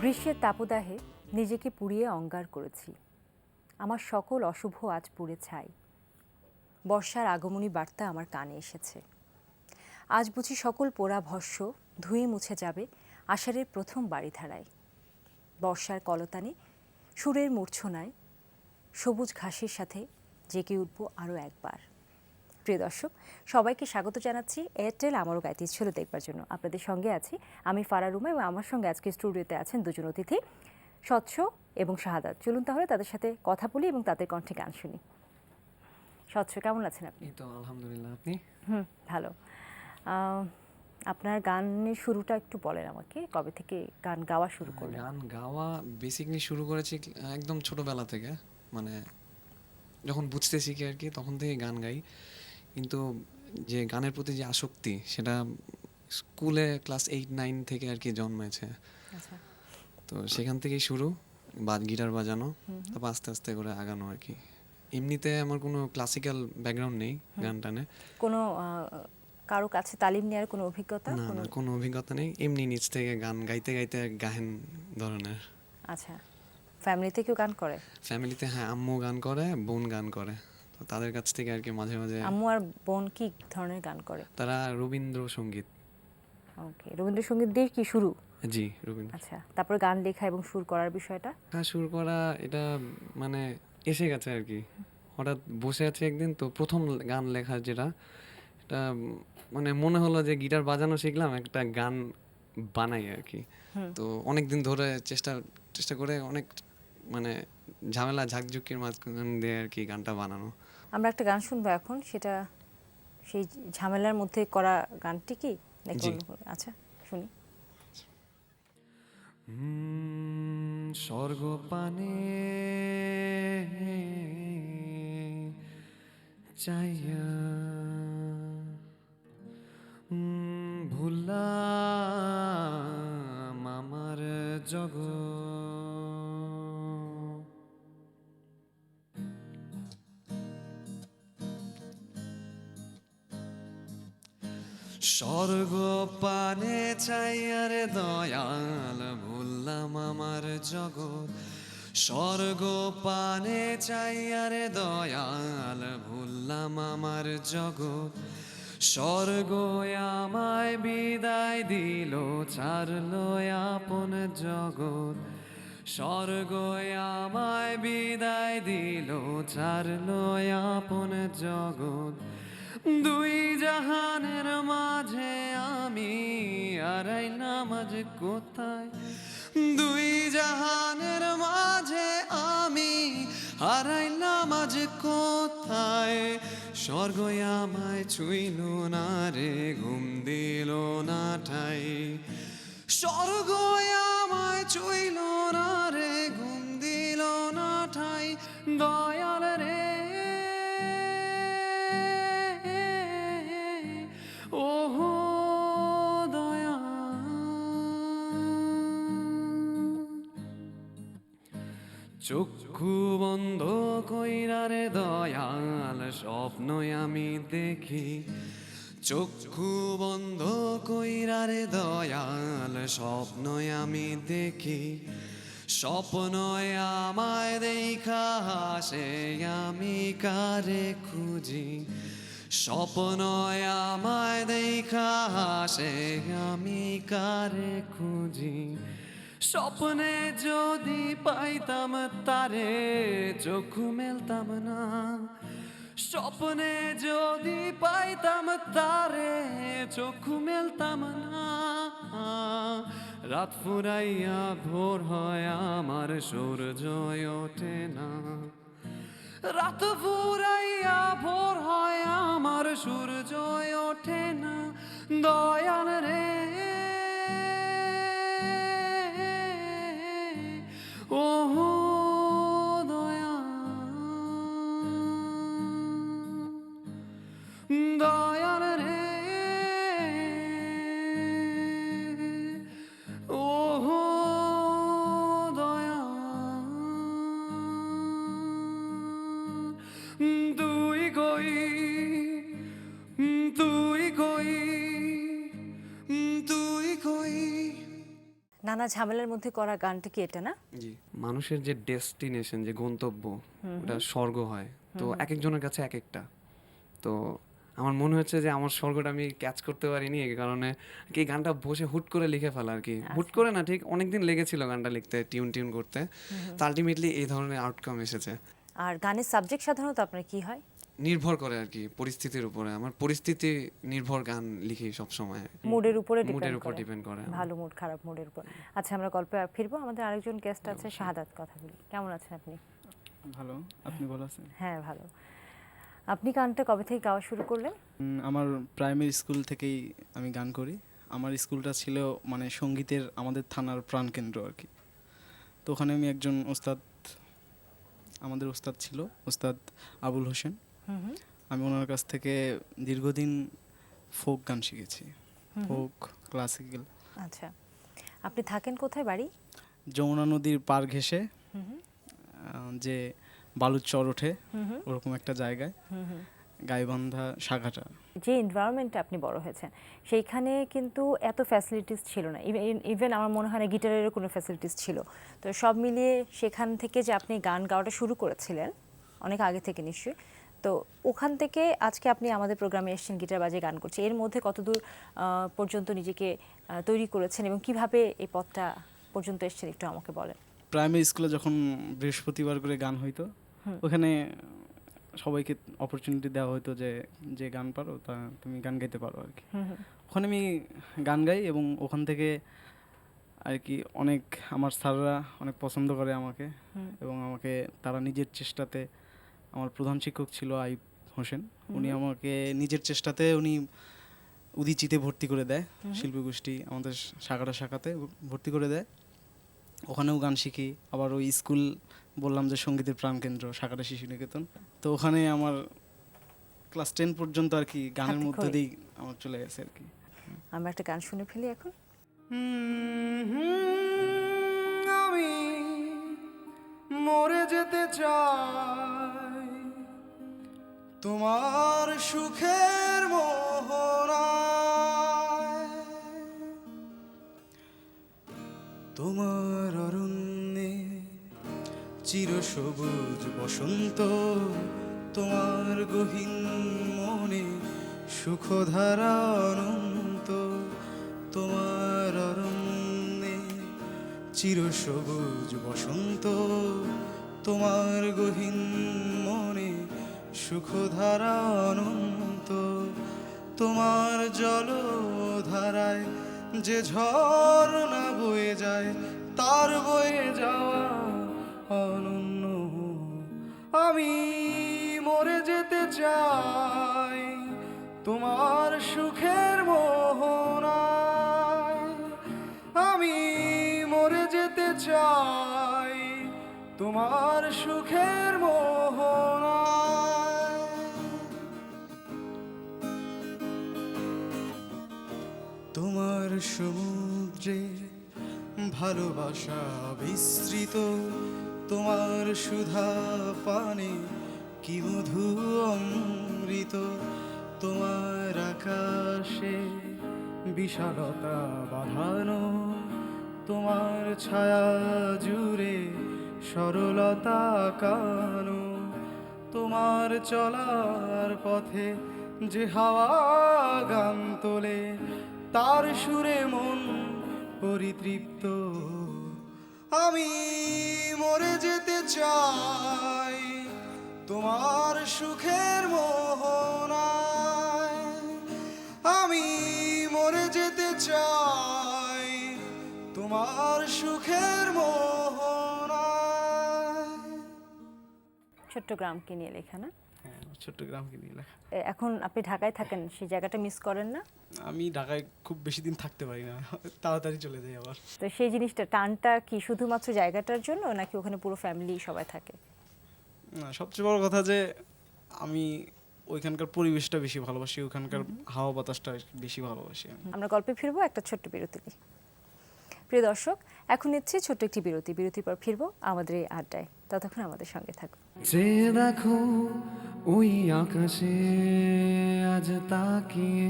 গ্রীষ্মের তাপদাহে নিজেকে পুড়িয়ে অঙ্গার করেছি। আমার সকল অশুভ আজ পুড়ে ছাই। বর্ষার আগমনী বার্তা আমার কানে এসেছে। আজ বুঝি সকল পোড়া ভস্য ধুয়ে মুছে যাবে আষাঢ়ের প্রথম বাড়িধারায়। বর্ষার কলতানে সুরের মূর্ছনায় সবুজ ঘাসের সাথে জেগে উঠব আরও একবার। প্রিয় দর্শক, সবাইকে স্বাগত জানাচ্ছি এয়ারটেল আমারও গাইতে ছিল দেখবার জন্য। আপনাদের সঙ্গে আছি আমি ফারা রুমা এবং আমার সঙ্গে আজকে স্টুডিওতে আছেন দুজন অতিথি, স্বচ্ছ এবং শাহাদাত। চলুন তাহলে তাদের সাথে কথা বলি এবং তাদের কণ্ঠে গান শুনি। স্বচ্ছ, কেমন আছেন আপনি? এই তো আলহামদুলিল্লাহ। আপনি? ভালো। আপনার গানের শুরুটা একটু বলেন আমাকে, কবে থেকে গান গাওয়া শুরু করলেন? গান গাওয়া বেসিক্যালি শুরু করেছি একদম ছোটবেলা থেকে, মানে যখন বুঝতে শিখি আর কি, তখন থেকে গান গাই। কিন্তু যে গানের প্রতি যে আসক্তি, সেটা স্কুলে ক্লাস 8-9 থেকে আর কি জন্মেছে। আচ্ছা। তো সেখান থেকেই শুরু, গিটার বাজানো, তারপর আস্তে আস্তে করে আগানো আর কি। এমনিতে আমার কোনো ক্লাসিক্যাল ব্যাকগ্রাউন্ড নেই গান টানে। কোনো কারো কাছে তালিম নেওয়ার কোনো অভিজ্ঞতা? না, কোনো অভিজ্ঞতা নেই। এমনি নিজ থেকে গান গাইতে গাইতে গাহেন ধরনের। আচ্ছা, ফ্যামিলিতে কেউ গান করে? ফ্যামিলিতে হ্যাঁ, আম্মু গান করে, বোন গান করে। তো তাদের কাছ থেকে আর কি মাঝে মাঝে। আম্মু আর বোন কি ধরনের গান করে? তারা রবীন্দ্রসঙ্গীত। ওকে, রবীন্দ্রসঙ্গীত দিয়ে কি শুরু? জি, রবীন্দ্র। আচ্ছা, তারপর গান লেখা এবং সুর করার বিষয়টা? হ্যাঁ, সুর করা এটা মানে এসে গেছে আর কি। হঠাৎ বসে আছি একদিন, তো প্রথম গান লেখা যেটা, এটা মানে মনে হলো যে গিটার বাজানো শিখলাম, একটা গান বানাই আর কি। তো অনেক দিন ধরে চেষ্টা চেষ্টা করে অনেক মানে ঝামেলা ঝাঁকঝুকির মাঝখান দিয়ে আর কি গানটা বানানো। আমরা একটা গান শুনবো এখন, সেটা সেই ঝামেলার মধ্যে করা গানটি কি নাকি জি। অন্য কোনো? আচ্ছা, শুনি। স্বর্গ পানে চাইয়া ভুললাম আমার জগৎ। স্বর্গ পানে চাইয়া রে দয়াল, ভুললাম আমার জগৎ। স্বর্গ পানে চাইয়া রে দয়াল, ভুললাম আমার জগৎ। স্বর্গ আমায় বিদায় দিল, ছাড়লো আপন জগৎ। স্বর্গ আমায় বিদায় দিল, ছাড়লো আপন জগৎ। দুই জাহানের মাঝে আমি হারাইলাম আজ কোথায়। দুই জাহানের মাঝে আমি হারাইলাম আজ কোথায়। স্বর্গ আমায় ছুঁইল না রে, ঘুম দিল না ঠাই। স্বর্গ আমায় ছুঁইল না রে, ঘুম দিল না ঠাই। দয়াল রে, ওহো দয়া। চক্ষু বন্ধ কইরা রে দয়াল, স্বপ্নই আমি দেখি। চক্ষু বন্ধ কইরা রে দয়াল, স্বপ্নই আমি দেখি। স্বপ্নয় আমায় দেখা হাসে, আমি কারে খুঁজি। স্বপ্নয় আমায় দেখা হাসে, আমি কারে খুঁজি। স্বপ্নে যদি পাইতাম তারে, চক্ষু মেলতাম না। স্বপ্নে যদি পাইতাম তারে, চক্ষু মেলতাম না। রাত ফুরাইয়া ভোর হয় আমার, সূর্য ওঠে না। রাত ফুরাইয়া ভোর হয় আমার, সূর্য ওঠে না। দয়াল রে, ওহো দয়া। দয়াল রে, ওহো দয়া। তুই কই, তুই কই, তুই নানা ঝামেলার মধ্যে করা গানটা কি এটা না? জি, মানুষের যে ডেস্টিনেশন, যে গন্তব্য, ওটা স্বর্গ হয়। তো এক একজনের কাছে এক একটা। তো আমার মনে হচ্ছে যে আমার স্বর্গটা আমি ক্যাচ করতে পারিনি, এই কারণে কি এই গানটা বসে হুট করে লিখে ফেলা আর কি। হুট করে না, ঠিক অনেকদিন লেগেছিল গানটা লিখতে, টিউন করতে। তো আলটিমেটলি এই ধরনের আউটকাম এসেছে। আর গানের সাবজেক্ট সাধারণত আপনার কি হয়? নির্ভর করে আর কি পরিস্থিতির উপরে। আমার পরিস্থিতি নির্ভর গান লিখি সবসময়। মুডের উপরে মুডের ডিপেন্ড উপর করে। ডিপেন্ড করে। ভালো মুড, খারাপ মুডের উপর। আচ্ছা, আমরা গল্পে ফিরবো। আমাদের আরেকজন গেস্ট আছে, শাহাদাত, কথা বলি। কেমন আছেন আপনি? ভালো। আপনি ভালো আছেন? হ্যাঁ, ভালো। আপনি গানটা কবে থেকে গাওয়া শুরু করলেন? আমার প্রাইমারি স্কুল থেকেই আমি গান করি। আমার স্কুলটা ছিল মানে সঙ্গীতের আমাদের থানার প্রাণকেন্দ্র আর কি। তো ওখানে আমি একজন আমাদের ওস্তাদ ছিল, ওস্তাদ আবুল হোসেন। আমি ওনার কাছ থেকে দীর্ঘদিন ফোক গান শিখেছি, ফোক, ক্লাসিক্যাল। আচ্ছা, আপনি থাকেন কোথায়, বাড়ি? যমুনা নদীর পার ঘেঁষে যে বালুর চর ওঠে ওরকম একটা জায়গায়, গাইবান্ধা শাখাটা। যে এনভায়রনমেন্টে আপনি বড় হয়েছেন সেইখানে কিন্তু এত ফ্যাসিলিটিস ছিল না। ইভেন আমার মনে হয় না গিটারেরও কোনো ফ্যাসিলিটিস ছিল। তো সব মিলিয়ে সেখান থেকে যে আপনি গান গাওয়াটা শুরু করেছিলেন অনেক আগে থেকে নিশ্চয়ই, তো ওখান থেকে আজকে আপনি আমাদের প্রোগ্রামে এসেছেন, গিটার বাজিয়ে গান করছেন, এর মধ্যে কতদূর পর্যন্ত নিজেকে তৈরি করেছেন এবং কিভাবে এই পথটা পর্যন্ত এসেছেন একটু আমাকে বলেন। প্রাইমারি স্কুলে যখন বৃহস্পতিবার করে গান হইতো, ওখানে সবাইকে অপরচুনিটি দেওয়া হতো যে যে গান পারো তা তুমি গান গাইতে পারো আর কি। ওখানে আমি গান গাই এবং ওখান থেকে আর কি অনেক আমার স্যাররা অনেক পছন্দ করে আমাকে, এবং আমাকে তারা নিজের চেষ্টাতে, আমার প্রধান শিক্ষক ছিল আইব হোসেন, উনি আমাকে নিজের চেষ্টাতে উনি উদীচিতে ভর্তি করে দেয়, শিল্পী গোষ্ঠী আমাদের শাখাতে ভর্তি করে দেয়। ওখানেও গান শিখি। আবার ওই স্কুল বললাম যে সঙ্গীতের প্রাণকেন্দ্র শাখাটা শিশু নিকেতন, তো ওখানে আমার ক্লাস 10 পর্যন্ত আর কি গানের হাতে মধ্যে খড়ি। দিয়েই আমার চলে গেছে আর কি। আমরা একটা গান শুনে ফেলি এখন। আমি মরে যেতে চাই তোমার সুখের মোহনায়, তোমার অরণ্যে চিরসবুজ বসন্ত, তোমার গহীন মনে সুখধারা অনন্ত, তোমার অরণ্যে চিরসবুজ বসন্ত, তোমার গহীন মনে সুখধারা অনন্ত, তোমার জলধারায় যে ঝর্ণা বয়ে যায় তার বয়ে যাওয়া অনন্য। আমি মরে যেতে চাই তোমার সুখের মোহনায়, আমি মরে যেতে চাই তোমার সুখের মোহনায়। তোমার সমুদ্রে ভালোবাসা বিস্তৃত, তোমার সুধা পানে কি মধু অমৃত, তোমার আকাশে বিশালতা বাঁধানো, তোমার ছায়া জুড়ে সরলতা কানো, তোমার চলার পথে যে হাওয়া গান তোলে তার সুরে মন পরিতৃপ্ত। আমি মরে যেতে চাই তোমার সুখের মোহনায়, আমি মরে যেতে চাই তোমার সুখের মোহনায়। চট্টগ্রামকে নিয়ে লেখা না? হ্যাঁ, চট্টগ্রামকে নিয়ে লেখা। এখন আপনি ঢাকায় থাকেন, সেই জায়গাটা মিস করেন না? আমি ঢাকায় খুব বেশি দিন থাকতে পারি না, তাড়াতাড়ি চলে যাই আবার। তো সেই জিনিসটা, টানটা কি শুধুমাত্র জায়গাটার জন্য নাকি ওখানে পুরো ফ্যামিলি সবাই থাকে? না, সবচেয়ে বড় কথা যে আমি ওইখানকার পরিবেশটা বেশি ভালোবাসি, ওইখানকার হাওয়া বাতাসটা বেশি ভালোবাসি আমি। আমরা গল্পে ফিরবো, একটা ছোট্ট বিরতি নিই। প্রিয় দর্শক, এখন নিচ্ছি ছোট্ট একটি বিরতি। বিরতির পর ফিরবো আমাদের এই আড্ডায়। ততক্ষণ আমাদের সঙ্গে থাকুন। যে দেখো ওই আকাশে আজ তাকিয়ে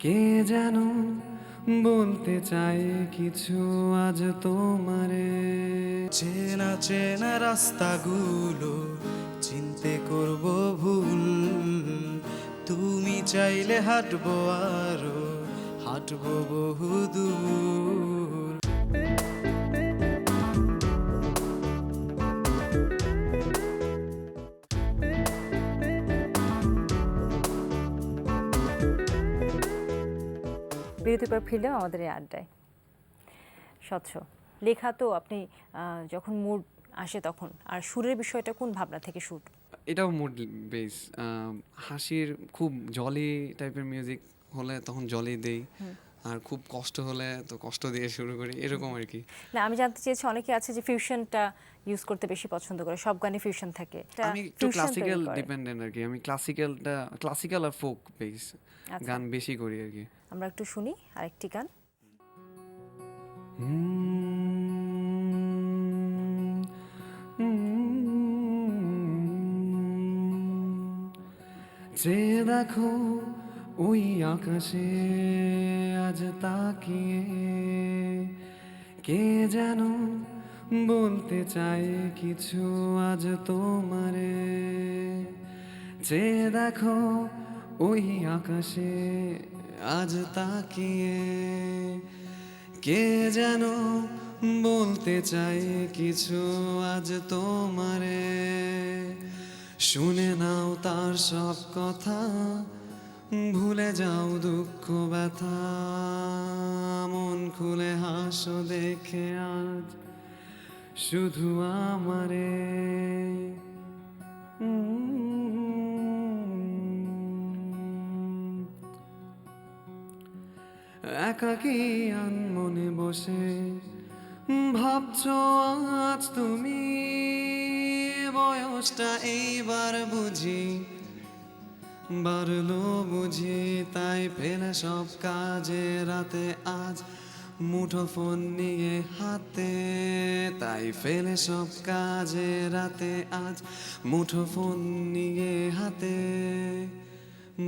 কে যেন বলতে চাই কিছু আজ তোমারে। চেনা চেনা রাস্তাগুলো চিনতে করব ভুল, তুমি চাইলে হাঁটবো আরো, হাঁটবো বহুদূর। বিরতির পর ফিরলাম আমাদের এই আড্ডায়। স্বচ্ছ লেখা তো আপনি যখন মুড আসে তখন, আর সুরের বিষয়টা কোন ভাবনা থেকে শুট? এটাও মুড বেস। হাসির খুব জলি টাইপের মিউজিক হলে তখন জলি দেই, আর খুব কষ্ট হলে তো কষ্ট দিয়ে শুরু করি, এরকম আর কি। না, আমি জানতে চেয়েছি অনেকে আছে যে ফিউশনটা ইউজ করতে বেশি পছন্দ করে, সব গানে ফিউশন থাকে। আমি একটু fusion তৈরি ক্লাসিক্যাল করে। ডিপেন্ডেন্ট আর কি। আমি ক্লাসিক্যাল আর ফোক বেস আচ্ছা। গান বেশি করি আর কি। আমরা একটু শুনি আরেকটি গান। যে দেখো ওই আকাশে আজ তাকিয়ে, কে যেন বলতে চায় কিছু আজ তোমারে। যে দেখো ওই আকাশে আজ তাকিয়ে, কে যেন বলতে চায় কিছু আজ তোমারে। শুনে নাও তার সব কথা, ভুলে যাও দুঃখ ব্যথা, মন খুলে হাসো দেখে আজ শুধু আমারে। একাকী আনমনে বসে ভাবছো আজ তুমি, বয়সটা এইবার বুঝি বাড়লো বুঝি, তাই ফেলে সব কাজে রাতে আজ মুঠো ফোন নিয়ে হাতে। তাই ফেলে সব কাজে রাতে আজ মুঠো ফোন নিয়ে হাতে,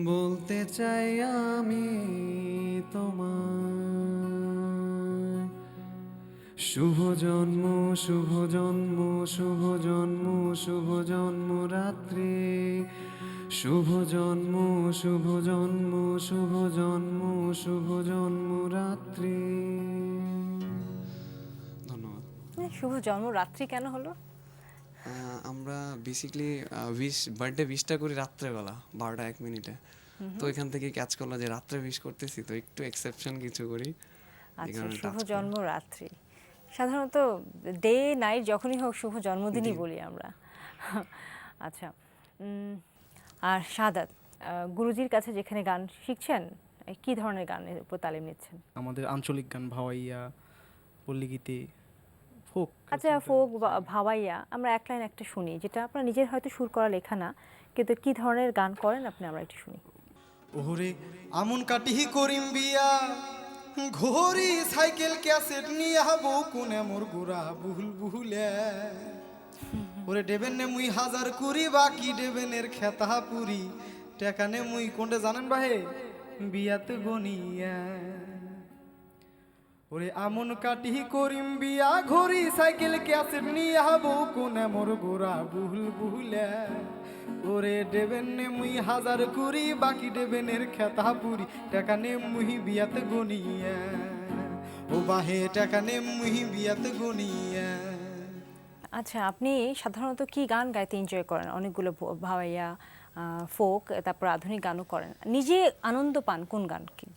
বলতে চাই আমি তোমায় শুভ জন্ম, শুভ জন্ম, শুভ জন্ম, শুভ জন্ম রাত্রি। শুভ জন্ম, শুভ জন্ম, শুভ জন্ম, শুভ জন্ম রাত্রি। ধন্যবাদ। শুভ জন্ম রাত্রি কেন হলো? আমরা বেসিক্যালি বার্থডে উইশটা করি রাত্রেবেলা 12:01। তো এখান থেকে ক্যাচ করলো যে রাত্রে উইশ করতেছি, তো একটু এক্সেপশন কিছু করি। আচ্ছা, শুভ জন্ম রাত্রি। সাধারণত ডে নাইট যখনই হোক শুভ জন্মদিনই বলি আমরা। আচ্ছা, আর শাহাদাত, গুরুজির কাছে যেখানে গান শিখছেন, কি ধরনের গানের উপর তালিম নিচ্ছেন? আমাদের আঞ্চলিক গান, ভাওয়াইয়া, পল্লীগীতি, ফোক। আচ্ছা, ফোক ভাওয়াইয়া আমরা এক লাইন একটা শুনি, যেটা আপনার নিজের হয়তো সুর করা লেখা না, কিন্তু কি ধরনের গান করেন আপনি, আমরা একটু শুনি। ওরে আমন কাটিহি করিম বিয়া, ঘড়ি সাইকেল ক্যাসেট নিয়ে বউ কোনে মোর গুড়া বুহুল বুহুলে। ওরে দেবেন নে মুই 1000 কুড়ি, বাকি দেবেনের খেতা পুরি, টেকানে মুই কোনটা জানেন বাহে বিয়াতে গনিয়া। ওরে আমন কাটিহি করিম বিয়া, ঘড়ি সাইকেল ক্যাসেট নিয়ে বউ কোনে মোর গুড়া বুহুল বুহুলে। ওরে দেবেন নে মুই 1000 কুড়ি, বাকি দেবেনের খেতা পুরি, টেকানে মুই বিয়াতে গনিয়া। ও বাহে টেকানে মুই বিয়াতে গনিয়া। আচ্ছা, আপনি সাধারণত কি গান গাইতে এনজয় করেন? অনেকগুলো ভাওয়াইয়া, ফোক, তারপর আধুনিক গানও করেন। নিজে আনন্দ পান কোন গান কি?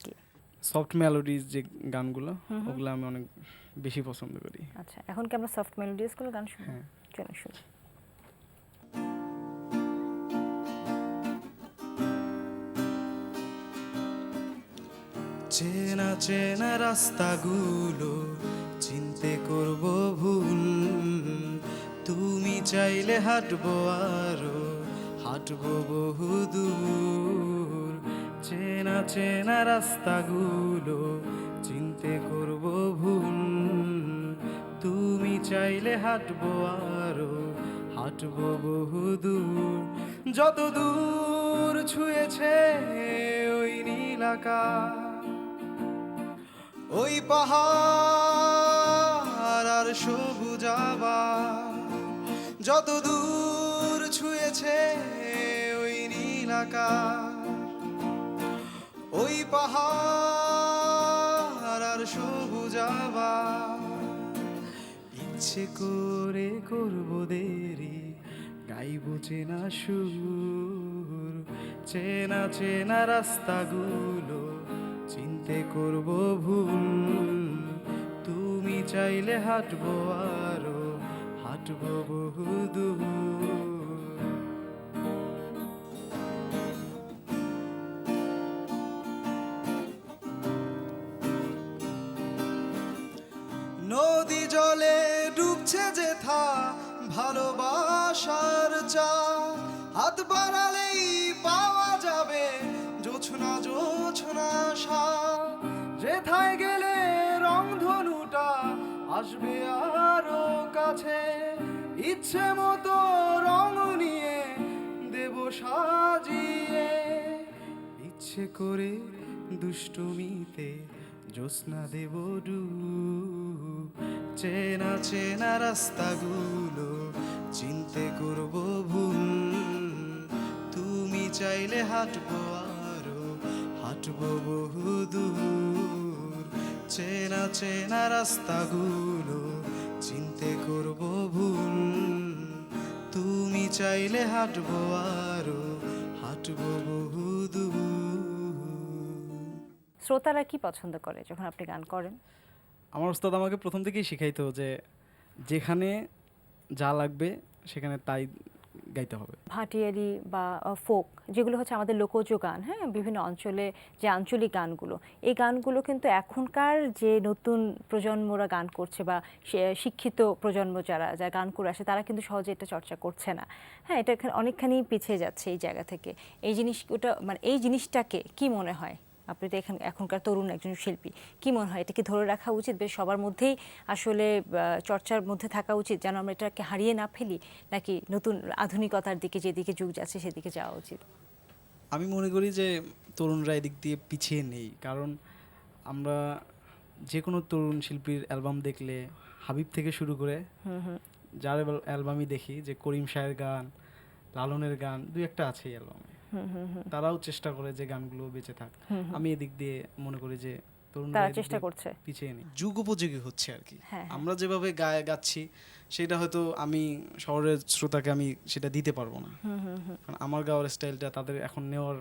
সফট মেলোডিজ যে গানগুলো, ওগুলো আমি অনেক বেশি পছন্দ করি। আচ্ছা, এখন কি আমরা সফট মেলোডিয়াস কোনো গান শুনি? হ্যাঁ। চলো শুনি। চেনা চেনা রাস্তাগুলো চিনতে করব ভুল, তুমি চাইলে হাঁটবো আরো, হাঁটবো বহুদূর। চেনা চেনা রাস্তাগুলো চিনতে করব ভুল, তুমি চাইলে হাঁটবো আরো, হাঁটবো বহুদূর। যত দূর ছুঁয়েছে ওই নীল আকাশ, ওই পাহাড় আর সবুজ আবার যত দূর ছুঁয়েছে ওই নীল আকাশ, ওই পাহাড় আর সবুজ আবার ইচ্ছে করে করব দেরি, গাইব চেনা সুর, চেনা চেনা রাস্তাগুলো চিনতে করব ভুল। তুমি চাইলে হাঁটবো আরো, হাঁটবো বহুদূর। নদী জলে ডুবছে যেথা ভালোবাসার চা, হাত বাড়ালেই পাওয়া যাবে জোছনা জোছনা সা, যেথায় গেলে রংধনুটা আসবে আরো কাছে, ইচ্ছে মতো রং নিয়ে দেব সাজিয়ে, ইচ্ছে করে দুষ্টুমিতে জ্যোৎস্না দেব ডুব, চেনা চেনা রাস্তাগুলো চিনতে করব ভুল। তুমি চাইলে হাঁটবো আরো, হাঁটবো বহুদূর, চেনা চেনা রাস্তাগুলো চিনতে করব ভুল। তুমি চাইলে হাঁটবো আরো, হাঁটবো বহুদূর। শ্রোতারা কি পছন্দ করে যখন আপনি গান করেন? আমার ওস্তাদ আমাকে প্রথম থেকেই শিখাইতো যে যেখানে যা লাগবে সেখানে তাই গাইতে হবে। ভাটিয়ালি বা ফোক যেগুলো হচ্ছে আমাদের লোকজ গান, হ্যাঁ, বিভিন্ন অঞ্চলে যে আঞ্চলিক গানগুলো, এই গানগুলো কিন্তু এখনকার যে নতুন প্রজন্মরা গান করছে বা শিক্ষিত প্রজন্ম যারা যারা গান করে আসে তারা কিন্তু সহজে এটা চর্চা করছে না। হ্যাঁ, এটা অনেকখানি পিছিয়ে যাচ্ছে এই জায়গা থেকে। এই জিনিসটা মানে এই জিনিসটাকে কি মনে হয় আপনি তো এখনকার তরুণ একজন শিল্পী, কি মনে হয় এটাকে ধরে রাখা উচিত, বেশ সবার মধ্যেই আসলে চর্চার মধ্যে থাকা উচিত যেন আমরা এটাকে হারিয়ে না ফেলি, নাকি নতুন আধুনিকতার দিকে যেদিকে যুগ যাচ্ছে সেদিকে যাওয়া উচিত? আমি মনে করি যে তরুণরা এদিক দিয়ে পিছিয়ে নেই, কারণ আমরা যে কোনো তরুণ শিল্পীর অ্যালবাম দেখলে হাবিব থেকে শুরু করে যার অ্যালবামই দেখি যে করিম শাহের গান, লালনের গান দুই একটা আছে অ্যালবামে, তারাও চেষ্টা করে যে গানগুলো বেঁচে থাক। আমি এদিক দিয়ে মনে করি যে তরুণরা তারা এদিক চেষ্টা দিয়ে করছে। পিছিয়ে নেই। যুগ উপযোগী হচ্ছে আর কি। হ্যাঁ, আমরা যেভাবে গাচ্ছি সেটা হয়তো আমি শহরের শ্রোতাকে আমি সেটা দিতে পারবো না, কারণ আমার গাওয়ার স্টাইলটা তাদের এখন নেওয়ার,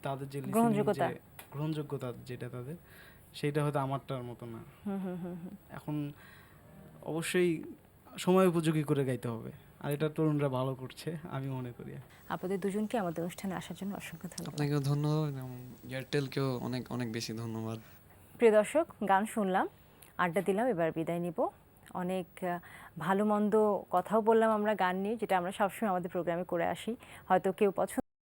তাদের যে গ্রহণযোগ্যতা যেটা তাদের, সেইটা হয়তো আমারটার মতো না। এখন অবশ্যই সময় উপযোগী করে গাইতে হবে, আর এটা তরুণরা ভালো করছে আমি মনে করি। আপনাদের দুজনকে আমাদের অনুষ্ঠানে আসার জন্য অসংখ্য ধন্যবাদ। আপনাকেও ধন্যবাদ এবং এয়ারটেলকেও অনেক অনেক বেশি ধন্যবাদ। প্রিয় দর্শক, গান শুনলাম, আড্ডা দিলাম, এবার বিদায় নিব। অনেক ভালো মন্দ কথাও বললাম আমরা গান নিয়ে, যেটা আমরা সবসময় আমাদের প্রোগ্রামে করে আসি। হয়তো কেউ পছন্দ